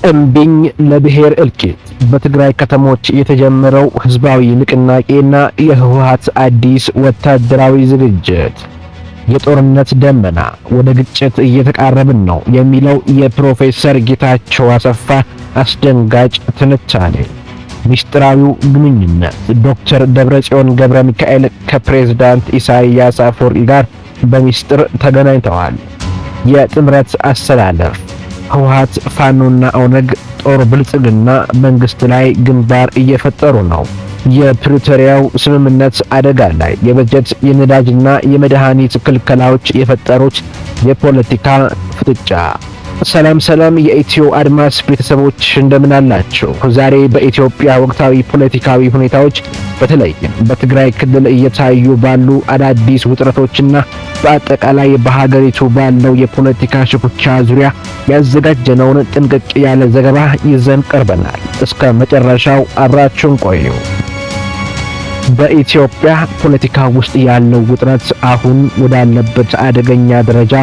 እምቢኝ ለብሔር እልቂት በትግራይ ከተሞች የተጀመረው ህዝባዊ ንቅናቄና የህወሓት አዲስ ወታደራዊ ዝግጅት። የጦርነት ደመና ወደ ግጭት እየተቃረብን ነው የሚለው የፕሮፌሰር ጌታቸው አሰፋ አስደንጋጭ ትንታኔ። ሚስጥራዊው ግንኙነት ዶክተር ደብረጽዮን ገብረ ሚካኤል ከፕሬዝዳንት ኢሳያስ አፈወርቂ ጋር በሚስጥር ተገናኝተዋል። የጥምረት አሰላለፍ ህወሓት፣ ፋኖና ኦነግ ጦር ብልጽግና መንግስት ላይ ግንባር እየፈጠሩ ነው። የፕሪቶሪያው ስምምነት አደጋ ላይ የበጀት የነዳጅና የመድኃኒት ክልከላዎች የፈጠሩት የፖለቲካ ፍጥጫ። ሰላም የኢትዮ አድማስ ቤተሰቦች እንደምን አላችሁ? ዛሬ በኢትዮጵያ ወቅታዊ ፖለቲካዊ ሁኔታዎች በተለይም በትግራይ ክልል እየታዩ ባሉ አዳዲስ ውጥረቶችና በአጠቃላይ በሀገሪቱ ባለው የፖለቲካ ሽኩቻ ዙሪያ ያዘጋጀነውን ጥንቅቅ ያለ ዘገባ ይዘን ቀርበናል። እስከ መጨረሻው አብራችሁን ቆዩ። በኢትዮጵያ ፖለቲካ ውስጥ ያለው ውጥረት አሁን ወዳለበት አደገኛ ደረጃ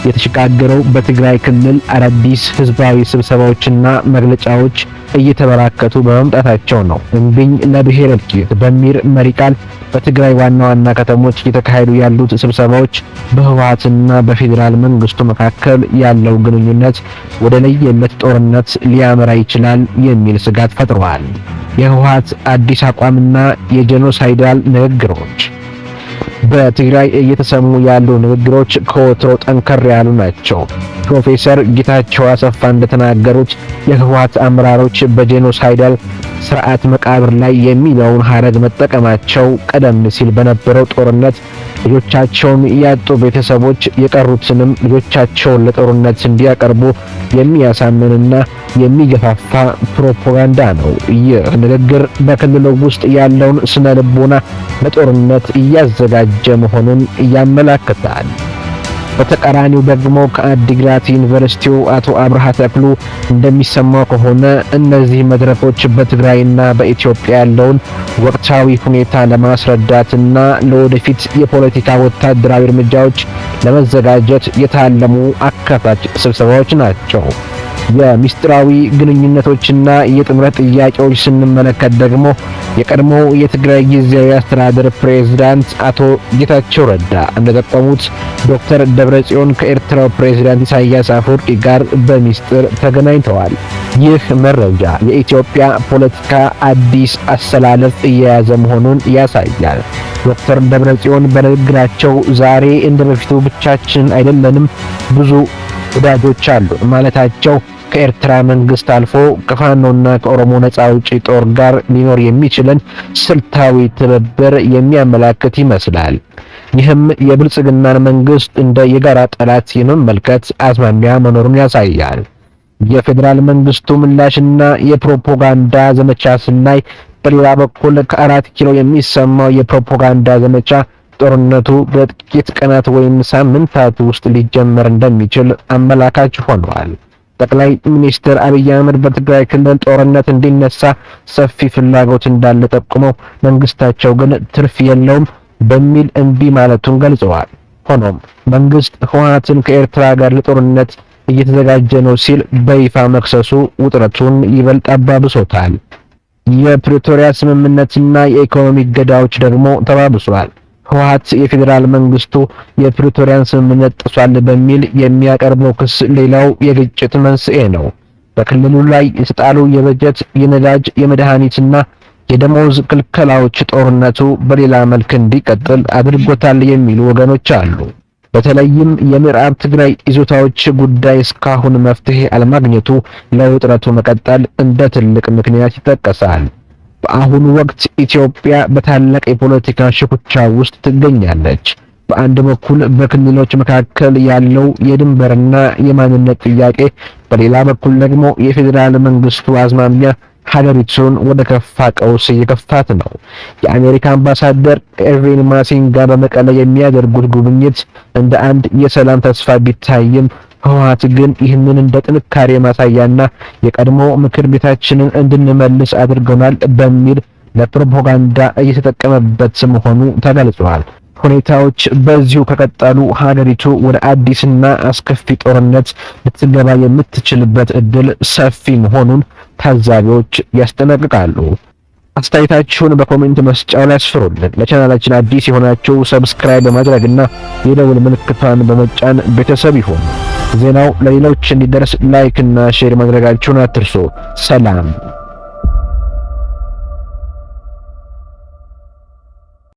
የተሸጋገረው በትግራይ ክልል አዳዲስ ህዝባዊ ስብሰባዎችና መግለጫዎች እየተበራከቱ በመምጣታቸው ነው። እምቢኝ ለብሔር እልቂት በሚል መሪ ቃል በትግራይ ዋና ዋና ከተሞች እየተካሄዱ ያሉት ስብሰባዎች በህወሓትና በፌዴራል መንግስቱ መካከል ያለው ግንኙነት ወደ ለየለት ጦርነት ሊያመራ ይችላል የሚል ስጋት ፈጥሯል። የህወሓት አዲስ አቋምና የጄኖሳይዳል ንግግሮች። በትግራይ እየተሰሙ ያሉ ንግግሮች ከወትሮ ጠንከር ያሉ ናቸው። ፕሮፌሰር ጌታቸው አሰፋ እንደተናገሩት የህወሓት አመራሮች በጄኖሳይዳል ስርዓት መቃብር ላይ የሚለውን ሐረግ መጠቀማቸው ቀደም ሲል በነበረው ጦርነት ልጆቻቸውን ያጡ ቤተሰቦች የቀሩትንም ልጆቻቸውን ለጦርነት እንዲያቀርቡ የሚያሳምንና የሚገፋፋ ፕሮፓጋንዳ ነው። ይህ ንግግር በክልሉ ውስጥ ያለውን ስነ ልቦና ለጦርነት እያዘጋጀ መሆኑን ያመለክታል። በተቃራኒው ደግሞ ከአዲግራት ዩኒቨርሲቲው አቶ አብርሃ ተክሉ እንደሚሰማው ከሆነ እነዚህ መድረኮች በትግራይና በኢትዮጵያ ያለውን ወቅታዊ ሁኔታ ለማስረዳትና ለወደፊት የፖለቲካ ወታደራዊ እርምጃዎች ለመዘጋጀት የታለሙ አካታች ስብሰባዎች ናቸው። የሚስጥራዊ ግንኙነቶችና የጥምረት ጥያቄዎች ስንመለከት ደግሞ የቀድሞው የትግራይ ጊዜያዊ አስተዳደር ፕሬዝዳንት አቶ ጌታቸው ረዳ እንደጠቆሙት ዶክተር ደብረጽዮን ከኤርትራው ፕሬዝዳንት ኢሳያስ አፈወርቂ ጋር በሚስጥር ተገናኝተዋል። ይህ መረጃ የኢትዮጵያ ፖለቲካ አዲስ አሰላለፍ እየያዘ መሆኑን ያሳያል። ዶክተር ደብረጽዮን በንግግራቸው ዛሬ እንደበፊቱ ብቻችን አይደለንም፣ ብዙ ወዳጆች አሉ ማለታቸው ከኤርትራ መንግስት አልፎ ከፋኖና ከኦሮሞ ነጻ አውጪ ጦር ጋር ሊኖር የሚችልን ስልታዊ ትብብር የሚያመላክት ይመስላል። ይህም የብልጽግናን መንግስት እንደ የጋራ ጠላት የመመልከት አዝማሚያ መኖሩን ያሳያል። የፌዴራል መንግስቱ ምላሽና የፕሮፓጋንዳ ዘመቻ ስናይ በሌላ በኩል ከ4 ኪሎ የሚሰማው የፕሮፓጋንዳ ዘመቻ ጦርነቱ በጥቂት ቀናት ወይም ሳምንታት ውስጥ ሊጀመር እንደሚችል አመላካች ሆኗል። ጠቅላይ ሚኒስትር አብይ አህመድ በትግራይ ክልል ጦርነት እንዲነሳ ሰፊ ፍላጎት እንዳለ ጠቁመው መንግስታቸው ግን ትርፍ የለውም በሚል እምቢ ማለቱን ገልጸዋል። ሆኖም መንግስት ህወሓትን ከኤርትራ ጋር ለጦርነት እየተዘጋጀ ነው ሲል በይፋ መክሰሱ ውጥረቱን ይበልጥ አባብሶታል። የፕሪቶሪያ ስምምነትና የኢኮኖሚ እገዳዎች ደግሞ ተባብሷል። ህወሓት የፌዴራል መንግስቱ የፕሪቶሪያን ስምምነት ጥሷል በሚል የሚያቀርበው ክስ ሌላው የግጭት መንስኤ ነው። በክልሉ ላይ የተጣሉ የበጀት፣ የነዳጅ፣ የመድኃኒትና የደሞዝ ክልከላዎች ጦርነቱ በሌላ መልክ እንዲቀጥል አድርጎታል የሚሉ ወገኖች አሉ። በተለይም የምዕራብ ትግራይ ይዞታዎች ጉዳይ እስካሁን መፍትሄ አለማግኘቱ ለውጥረቱ መቀጠል እንደ ትልቅ ምክንያት ይጠቀሳል። በአሁኑ ወቅት ኢትዮጵያ በታላቅ የፖለቲካ ሽኩቻ ውስጥ ትገኛለች። በአንድ በኩል በክልሎች መካከል ያለው የድንበርና የማንነት ጥያቄ፣ በሌላ በኩል ደግሞ የፌዴራል መንግስቱ አዝማሚያ ሀገሪቱን ወደ ከፋ ቀውስ እየከፋት ነው። የአሜሪካ አምባሳደር ኤርቪን ማሲንጋ በመቀለ የሚያደርጉት ጉብኝት እንደ አንድ የሰላም ተስፋ ቢታይም ህወሓት ግን ይህንን እንደ ጥንካሬ ማሳያና የቀድሞ ምክር ቤታችንን እንድንመልስ አድርገናል በሚል ለፕሮፓጋንዳ እየተጠቀመበት መሆኑ ተገልጿል። ሁኔታዎች በዚሁ ከቀጠሉ ሀገሪቱ ወደ አዲስና አስከፊ ጦርነት ልትገባ የምትችልበት እድል ሰፊ መሆኑን ታዛቢዎች ያስጠነቅቃሉ። አስተያየታችሁን በኮሜንት መስጫው ላይ አስፍሩልን። ለቻናላችን አዲስ የሆናችሁ ሰብስክራይብ በማድረግና የደውል ምልክቷን በመጫን ቤተሰብ ይሁኑ። ዜናው ለሌሎች እንዲደርስ ላይክ እና ሼር ማድረጋችሁን አትርሱ። ሰላም